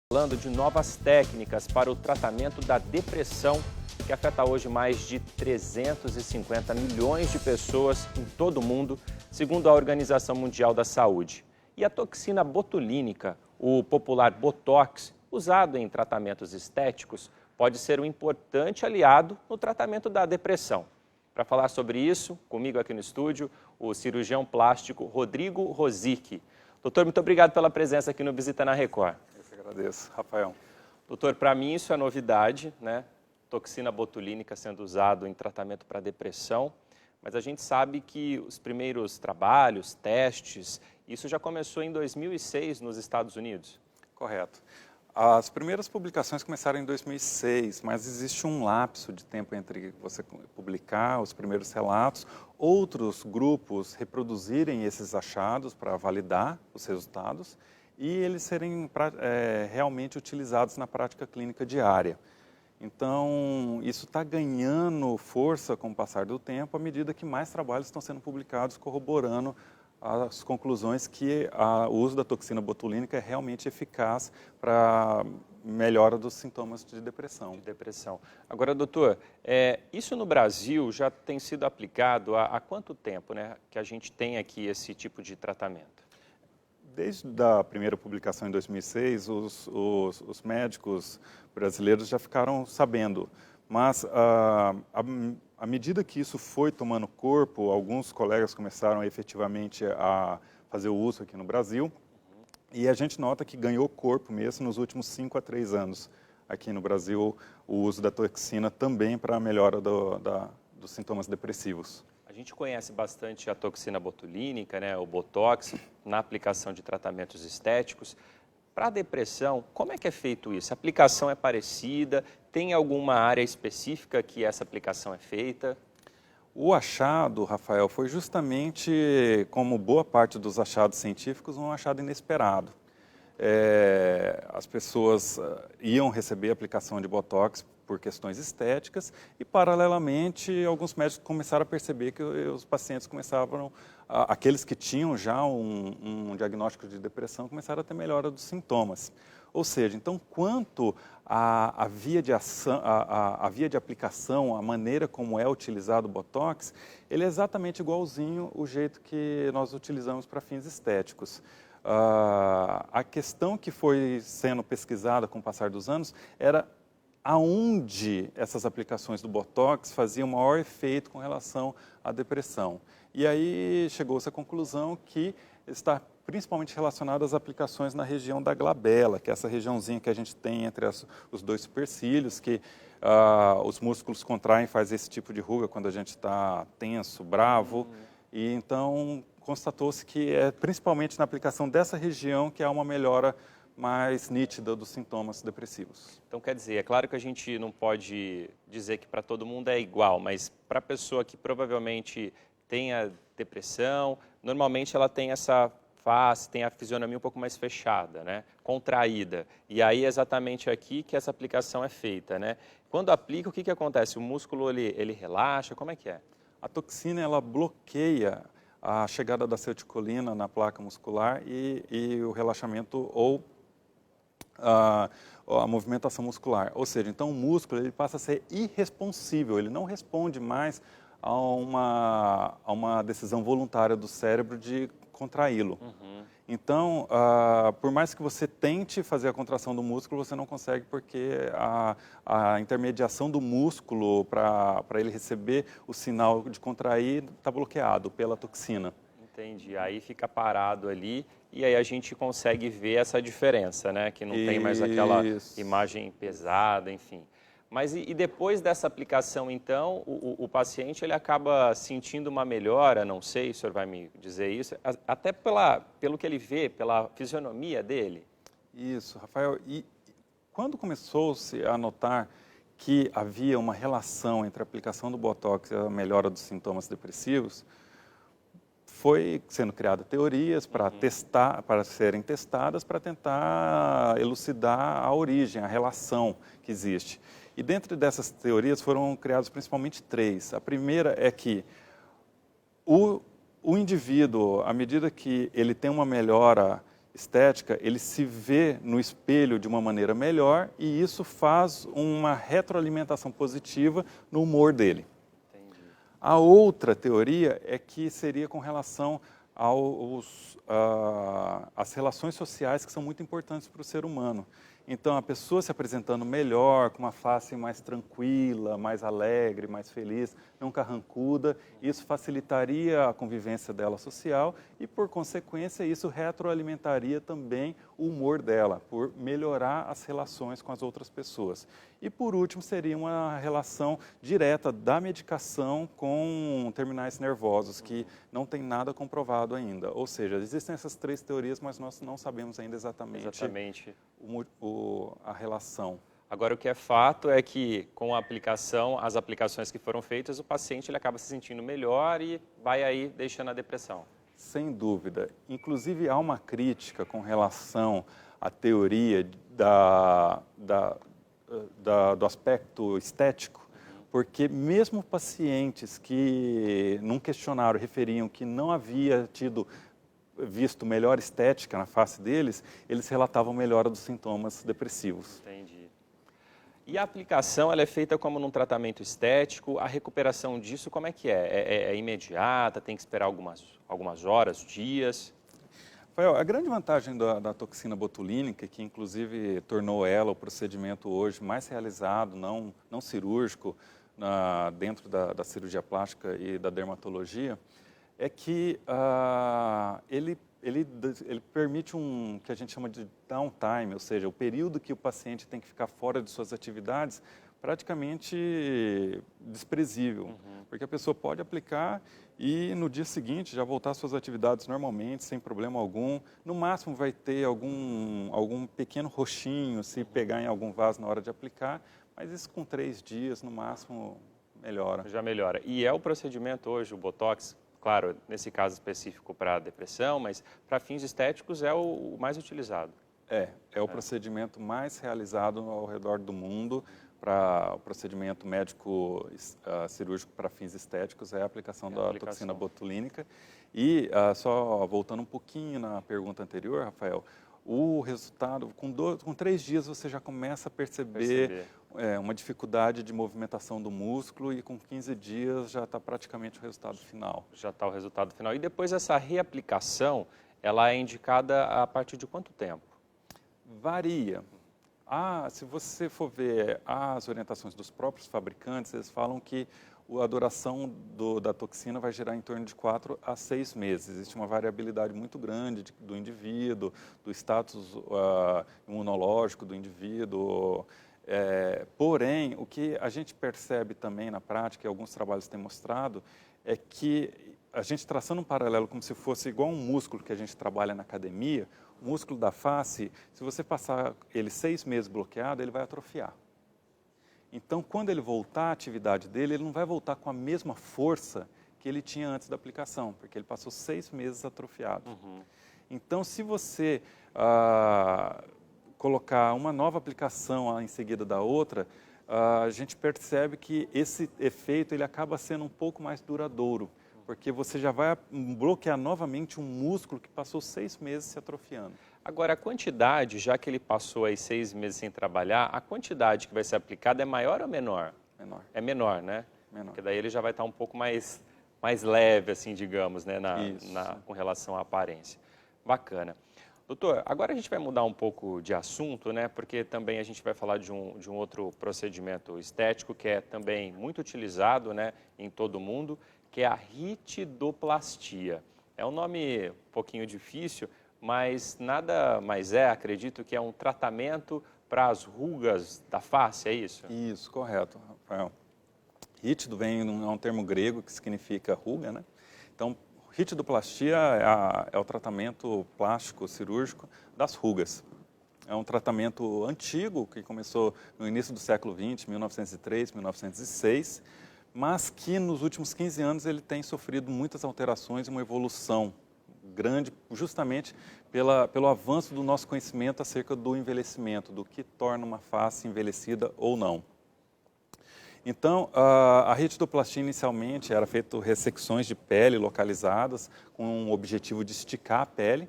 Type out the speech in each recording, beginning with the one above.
Falando de novas técnicas para o tratamento da depressão, que afeta hoje mais de 350 milhões de pessoas em todo o mundo, segundo a Organização Mundial da Saúde. E a toxina botulínica, o popular Botox, usado em tratamentos estéticos, pode ser um importante aliado no tratamento da depressão. Para falar sobre isso, comigo aqui no estúdio, o cirurgião plástico Rodrigo Rosic. Doutor, muito obrigado pela presença aqui no Visita na Record. Agradeço, Rafael. Doutor, para mim isso é novidade, né? Toxina botulínica sendo usado em tratamento para depressão, mas a gente sabe que os primeiros trabalhos, testes, isso já começou em 2006 nos Estados Unidos? Correto. As primeiras publicações começaram em 2006, mas existe um lapso de tempo entre você publicar os primeiros relatos, outros grupos reproduzirem esses achados para validar os resultados e eles serem realmente utilizados na prática clínica diária. Então, isso está ganhando força com o passar do tempo, à medida que mais trabalhos estão sendo publicados corroborando as conclusões que o uso da toxina botulínica é realmente eficaz para melhora dos sintomas de depressão. Agora, doutor, isso no Brasil já tem sido aplicado há quanto tempo, né, que a gente tem aqui esse tipo de tratamento? Desde a primeira publicação em 2006, os médicos brasileiros já ficaram sabendo, mas à medida que isso foi tomando corpo, alguns colegas começaram efetivamente a fazer o uso aqui no Brasil, e a gente nota que ganhou corpo mesmo nos últimos 5 a 3 anos aqui no Brasil, o uso da toxina também para a melhora dos sintomas depressivos. A gente conhece bastante a toxina botulínica, né, o Botox, na aplicação de tratamentos estéticos. Para a depressão, como é que é feito isso? A aplicação é parecida? Tem alguma área específica que essa aplicação é feita? O achado, Rafael, foi justamente, como boa parte dos achados científicos, um achado inesperado. As pessoas iam receber a aplicação de Botox por questões estéticas e, paralelamente, alguns médicos começaram a perceber que os pacientes começavam, aqueles que tinham já um diagnóstico de depressão, começaram a ter melhora dos sintomas. Ou seja, então, quanto à via de ação, a via de aplicação, a maneira como é utilizado o Botox, ele é exatamente igualzinho o jeito que nós utilizamos para fins estéticos. A questão que foi sendo pesquisada com o passar dos anos era aonde essas aplicações do Botox faziam maior efeito com relação à depressão. E aí chegou-se à conclusão que está principalmente relacionado às aplicações na região da glabela, que é essa regiãozinha que a gente tem entre os dois supercílios, que os músculos contraem e faz esse tipo de ruga quando a gente está tenso, bravo. E então constatou-se que é principalmente na aplicação dessa região que há uma melhora mais nítida dos sintomas depressivos. Então, quer dizer, é claro que a gente não pode dizer que para todo mundo é igual, mas para a pessoa que provavelmente tenha depressão, normalmente ela tem essa face, tem a fisionomia um pouco mais fechada, né? Contraída. E aí é exatamente aqui que essa aplicação é feita, né? Quando aplica, o que acontece? O músculo ele relaxa, como é que é? A toxina ela bloqueia a chegada da acetilcolina na placa muscular e o relaxamento ou a movimentação muscular. Ou seja, então o músculo ele passa a ser irresponsível, ele não responde mais a uma decisão voluntária do cérebro de contraí-lo. Então, por mais que você tente fazer a contração do músculo, você não consegue porque a intermediação do músculo para ele receber o sinal de contrair está bloqueado pela toxina. Entendi. Aí fica parado ali e aí a gente consegue ver essa diferença, né? Que não tem mais aquela imagem pesada, enfim. Mas e depois dessa aplicação, então, o paciente ele acaba sentindo uma melhora, não sei, o senhor vai me dizer isso, até pelo que ele vê, pela fisionomia dele? Isso, Rafael. E quando começou-se a notar que havia uma relação entre a aplicação do Botox e a melhora dos sintomas depressivos, foi sendo criadas teorias para serem testadas, para tentar elucidar a origem, a relação que existe. E dentro dessas teorias foram criadas principalmente 3. A primeira é que o indivíduo, à medida que ele tem uma melhora estética, ele se vê no espelho de uma maneira melhor e isso faz uma retroalimentação positiva no humor dele. Entendi. A outra teoria é que seria com relação às relações sociais que são muito importantes para o ser humano. Então, a pessoa se apresentando melhor, com uma face mais tranquila, mais alegre, mais feliz, não carrancuda, isso facilitaria a convivência dela social e, por consequência, isso retroalimentaria também o humor dela, por melhorar as relações com as outras pessoas. E, por último, seria uma relação direta da medicação com terminais nervosos, que não tem nada comprovado ainda. Ou seja, existem essas três teorias, mas nós não sabemos ainda exatamente a relação. Agora, o que é fato é que, com a aplicação, as aplicações que foram feitas, o paciente ele acaba se sentindo melhor e vai aí deixando a depressão. Sem dúvida. Inclusive, há uma crítica com relação à teoria do aspecto estético, porque mesmo pacientes que, num questionário, referiam que não havia visto melhor estética na face deles, eles relatavam melhora dos sintomas depressivos. Entendi. E a aplicação, ela é feita como num tratamento estético? A recuperação disso, como é que é? É imediata? Tem que esperar algumas horas, dias? Rafael, a grande vantagem da toxina botulínica, que inclusive tornou ela o procedimento hoje mais realizado, não cirúrgico, dentro da cirurgia plástica e da dermatologia, é que ele permite que a gente chama de downtime, ou seja, o período que o paciente tem que ficar fora de suas atividades, praticamente desprezível, porque a pessoa pode aplicar e no dia seguinte já voltar às suas atividades normalmente, sem problema algum. No máximo vai ter algum pequeno roxinho se pegar em algum vaso na hora de aplicar, mas isso com 3 dias no máximo melhora. Já melhora. E é o procedimento hoje, o Botox, claro, nesse caso específico para depressão, mas para fins estéticos é o mais utilizado. É o procedimento mais realizado ao redor do mundo. Para o procedimento médico cirúrgico para fins estéticos é a aplicação da toxina botulínica. E só voltando um pouquinho na pergunta anterior, Rafael, o resultado, com 3 dias você já começa a perceber uma dificuldade de movimentação do músculo e com 15 dias já está praticamente o resultado final. Já está o resultado final. E depois essa reaplicação, ela é indicada a partir de quanto tempo? Varia. Se você for ver as orientações dos próprios fabricantes, eles falam que a duração da toxina vai gerar em torno de 4 a 6 meses. Existe uma variabilidade muito grande do indivíduo, do status imunológico do indivíduo. Porém, o que a gente percebe também na prática, e alguns trabalhos têm mostrado, é que a gente traçando um paralelo como se fosse igual um músculo que a gente trabalha na academia, o músculo da face, se você passar ele 6 meses bloqueado, ele vai atrofiar. Então, quando ele voltar à atividade dele, ele não vai voltar com a mesma força que ele tinha antes da aplicação, porque ele passou 6 meses atrofiado. Então, se você colocar uma nova aplicação em seguida da outra, a gente percebe que esse efeito ele acaba sendo um pouco mais duradouro, porque você já vai bloquear novamente um músculo que passou 6 meses se atrofiando. Agora, a quantidade, já que ele passou aí 6 meses sem trabalhar, a quantidade que vai ser aplicada é maior ou menor? Menor. É menor, né? Menor. Porque daí ele já vai estar um pouco mais leve, assim, digamos, né, com relação à aparência. Bacana. Doutor, agora a gente vai mudar um pouco de assunto, né? Porque também a gente vai falar de um outro procedimento estético que é também muito utilizado, né, em todo o mundo, que é a ritidoplastia. É um nome um pouquinho difícil, mas nada mais acredito que é um tratamento para as rugas da face, é isso? Isso, correto, Rafael. Rítido é um termo grego que significa ruga, né? Então, ritidoplastia é o tratamento plástico cirúrgico das rugas. É um tratamento antigo que começou no início do século XX, 1903, 1906, mas que nos últimos 15 anos ele tem sofrido muitas alterações e uma evolução grande, justamente pelo avanço do nosso conhecimento acerca do envelhecimento, do que torna uma face envelhecida ou não. Então, a ritidoplastia inicialmente era feita ressecções de pele localizadas com o objetivo de esticar a pele.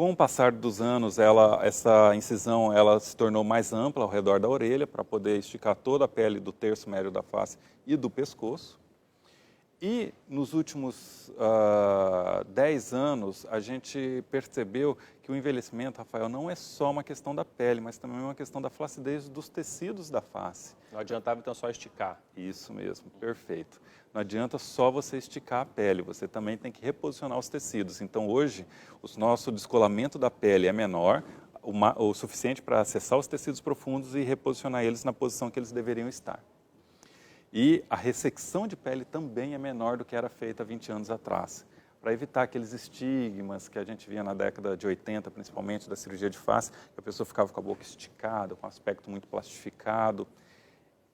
Com o passar dos anos, essa incisão ela se tornou mais ampla ao redor da orelha, para poder esticar toda a pele do terço médio da face e do pescoço. E nos últimos 10 anos, a gente percebeu que o envelhecimento, Rafael, não é só uma questão da pele, mas também uma questão da flacidez dos tecidos da face. Não adiantava então só esticar. Isso mesmo, perfeito. Não adianta só você esticar a pele, você também tem que reposicionar os tecidos. Então hoje, o nosso descolamento da pele é menor, o suficiente para acessar os tecidos profundos e reposicionar eles na posição que eles deveriam estar. E a ressecção de pele também é menor do que era feita 20 anos atrás, para evitar aqueles estigmas que a gente via na década de 80, principalmente da cirurgia de face, que a pessoa ficava com a boca esticada, com um aspecto muito plastificado.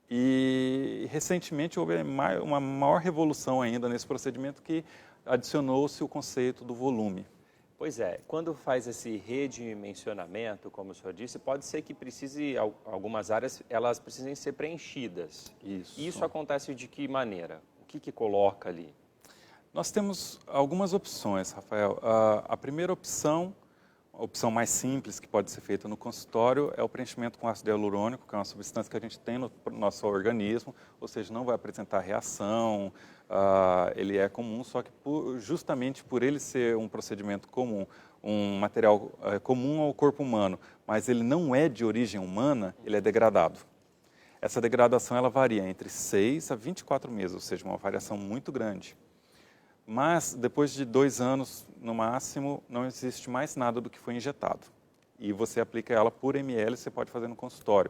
E recentemente houve uma maior revolução ainda nesse procedimento, que adicionou-se o conceito do volume. Pois é, quando faz esse redimensionamento, como o senhor disse, pode ser que algumas áreas, elas precisem ser preenchidas. Isso. E isso acontece de que maneira? O que coloca ali? Nós temos algumas opções, Rafael. A primeira opção, a opção mais simples que pode ser feita no consultório, é o preenchimento com ácido hialurônico, que é uma substância que a gente tem no nosso organismo, ou seja, não vai apresentar reação, ele é comum, só que justamente por ele ser um procedimento comum, um material comum ao corpo humano, mas ele não é de origem humana, ele é degradado. Essa degradação ela varia entre 6 a 24 meses, ou seja, uma variação muito grande. Mas, depois de 2 anos, no máximo, não existe mais nada do que foi injetado. E você aplica ela por ml, você pode fazer no consultório.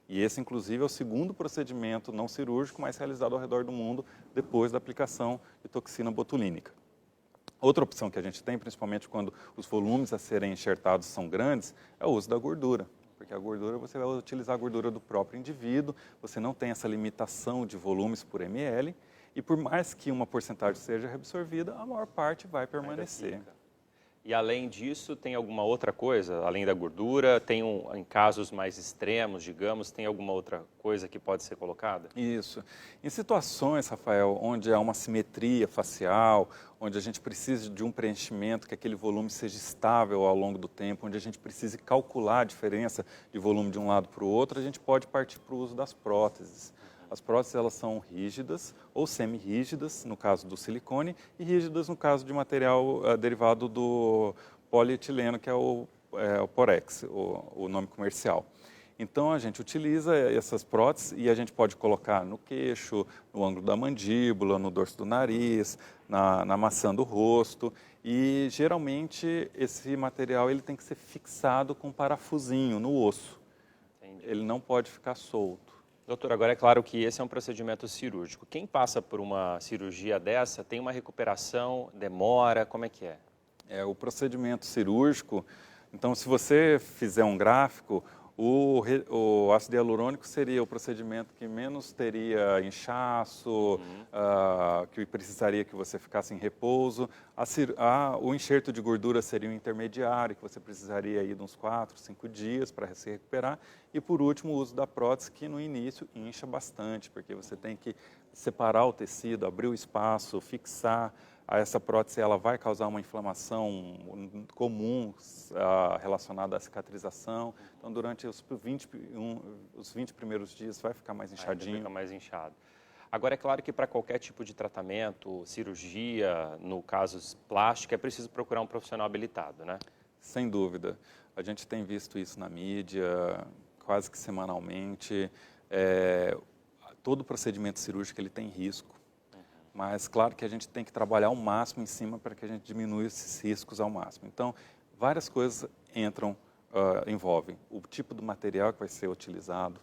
E esse, inclusive, é o segundo procedimento não cirúrgico mais realizado ao redor do mundo, depois da aplicação de toxina botulínica. Outra opção que a gente tem, principalmente quando os volumes a serem enxertados são grandes, é o uso da gordura. Porque a gordura, você vai utilizar a gordura do próprio indivíduo, você não tem essa limitação de volumes por ml, e por mais que uma porcentagem seja reabsorvida, a maior parte vai permanecer. E além disso, tem alguma outra coisa, além da gordura? Em casos mais extremos, digamos, tem alguma outra coisa que pode ser colocada? Isso. Em situações, Rafael, onde há uma simetria facial, onde a gente precisa de um preenchimento, que aquele volume seja estável ao longo do tempo, onde a gente precise calcular a diferença de volume de um lado para o outro, a gente pode partir para o uso das próteses. As próteses elas são rígidas ou semi-rígidas, no caso do silicone, e rígidas no caso de material derivado do polietileno, que é o Porex, o nome comercial. Então, a gente utiliza essas próteses e a gente pode colocar no queixo, no ângulo da mandíbula, no dorso do nariz, na maçã do rosto. E, geralmente, esse material ele tem que ser fixado com um parafusinho no osso. Entendi. Ele não pode ficar solto. Doutor, agora é claro que esse é um procedimento cirúrgico. Quem passa por uma cirurgia dessa tem uma recuperação, demora, como é que é? O procedimento cirúrgico, então se você fizer um gráfico, o ácido hialurônico seria o procedimento que menos teria inchaço, que precisaria que você ficasse em repouso. O enxerto de gordura seria o intermediário, que você precisaria ir de uns 4, 5 dias para se recuperar. E por último, o uso da prótese, que no início incha bastante, porque você tem que separar o tecido, abrir o espaço, fixar. Essa prótese ela vai causar uma inflamação comum relacionada à cicatrização. Então, durante os 20 primeiros dias vai ficar mais inchadinho. Fica mais inchado. Agora, é claro que para qualquer tipo de tratamento, cirurgia, no caso plástico, é preciso procurar um profissional habilitado, né? Sem dúvida. A gente tem visto isso na mídia, quase que semanalmente. Todo procedimento cirúrgico ele tem risco. Mas, claro que a gente tem que trabalhar ao máximo em cima para que a gente diminua esses riscos ao máximo. Então, várias coisas envolvem o tipo do material que vai ser utilizado,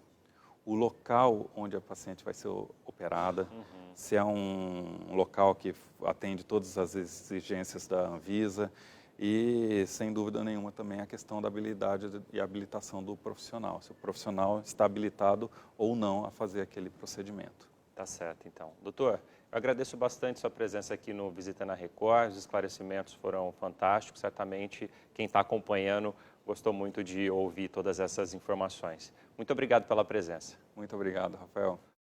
o local onde a paciente vai ser operada, se é um local que atende todas as exigências da Anvisa e, sem dúvida nenhuma, também a questão da habilidade e habilitação do profissional, se o profissional está habilitado ou não a fazer aquele procedimento. Tá certo, então. Doutor, eu agradeço bastante sua presença aqui no Visita na Record, os esclarecimentos foram fantásticos, certamente quem está acompanhando gostou muito de ouvir todas essas informações. Muito obrigado pela presença. Muito obrigado, Rafael.